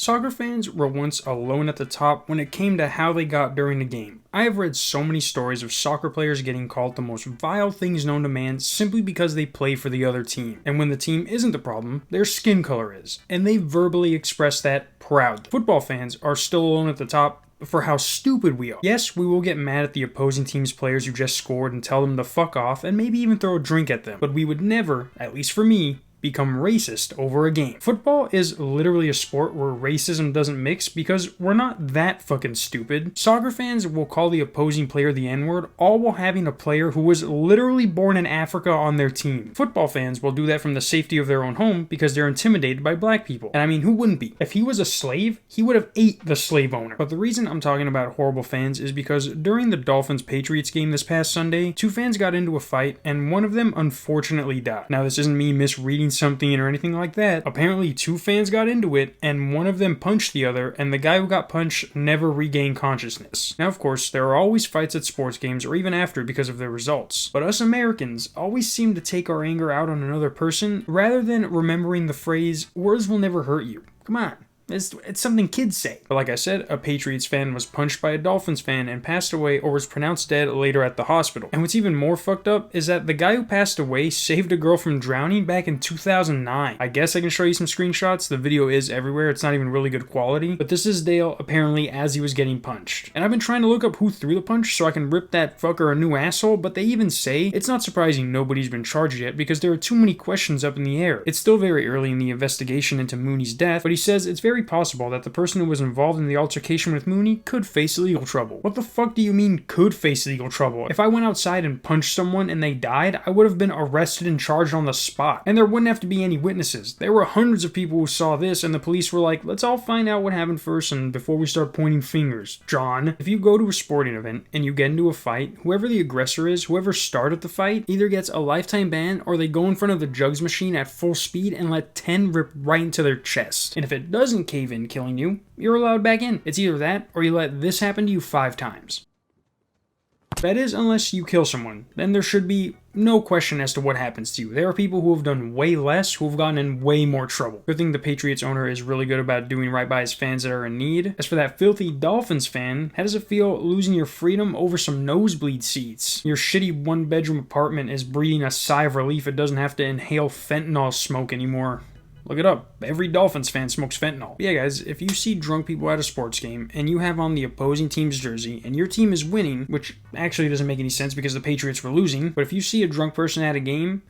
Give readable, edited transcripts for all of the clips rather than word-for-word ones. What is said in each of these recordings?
Soccer fans were once alone at the top when it came to how they got during the game. I have read so many stories of soccer players getting called the most vile things known to man simply because they play for the other team. And when the team isn't the problem, their skin color is. And they verbally express that proudly. Football fans are still alone at the top for how stupid we are. Yes, we will get mad at the opposing team's players who just scored and tell them to fuck off and maybe even throw a drink at them. But we would never, at least for me, become racist over a game. Football is literally a sport where racism doesn't mix because we're not that fucking stupid. Soccer fans will call the opposing player the N-word, all while having a player who was literally born in Africa on their team. Football fans will do that from the safety of their own home because they're intimidated by black people. And I mean, who wouldn't be? If he was a slave, he would have ate the slave owner. But the reason I'm talking about horrible fans is because during the Dolphins-Patriots game this past Sunday, two fans got into a fight and one of them unfortunately died. Now, this isn't me misreading something or anything like that. Apparently, two fans got into it and one of them punched the other, and the guy who got punched never regained consciousness. Now, of course, there are always fights at sports games or even after because of their results, but us Americans always seem to take our anger out on another person rather than remembering the phrase, words will never hurt you. Come on. It's something kids say. But like I said, a Patriots fan was punched by a Dolphins fan and passed away or was pronounced dead later at the hospital. And what's even more fucked up is that the guy who passed away saved a girl from drowning back in 2009. I guess I can show you some screenshots. The video is everywhere. It's not even really good quality. But this is Dale apparently as he was getting punched. And I've been trying to look up who threw the punch so I can rip that fucker a new asshole, but they even say it's not surprising nobody's been charged yet because there are too many questions up in the air. It's still very early in the investigation into Mooney's death, but he says it's very possible that the person who was involved in the altercation with Mooney could face legal trouble. What the fuck do you mean could face legal trouble? If I went outside and punched someone and they died, I would have been arrested and charged on the spot. And there wouldn't have to be any witnesses. There were hundreds of people who saw this and the police were like, let's all find out what happened first and before we start pointing fingers. John, if you go to a sporting event and you get into a fight, whoever the aggressor is, whoever started the fight, either gets a lifetime ban or they go in front of the jugs machine at full speed and let 10 rip right into their chest. And if it doesn't cave in killing you, you're allowed back in. It's either that or you let this happen to you 5 times. That is, unless you kill someone. Then there should be no question as to what happens to you. There are people who have done way less, who have gotten in way more trouble. Good thing the Patriots owner is really good about doing right by his fans that are in need. As for that filthy Dolphins fan, how does it feel losing your freedom over some nosebleed seats? Your shitty one-bedroom apartment is breathing a sigh of relief it doesn't have to inhale fentanyl smoke anymore. Look it up. Every Dolphins fan smokes fentanyl. But yeah, guys, if you see drunk people at a sports game and you have on the opposing team's jersey and your team is winning, which actually doesn't make any sense because the Patriots were losing, but if you see a drunk person at a game,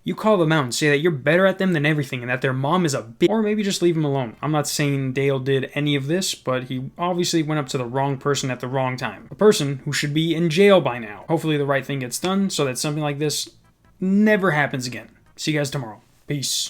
you call them out and say that you're better at them than everything and that their mom is a bitch. Or maybe just leave them alone. I'm not saying Dale did any of this, but he obviously went up to the wrong person at the wrong time. A person who should be in jail by now. Hopefully the right thing gets done so that something like this never happens again. See you guys tomorrow. Peace.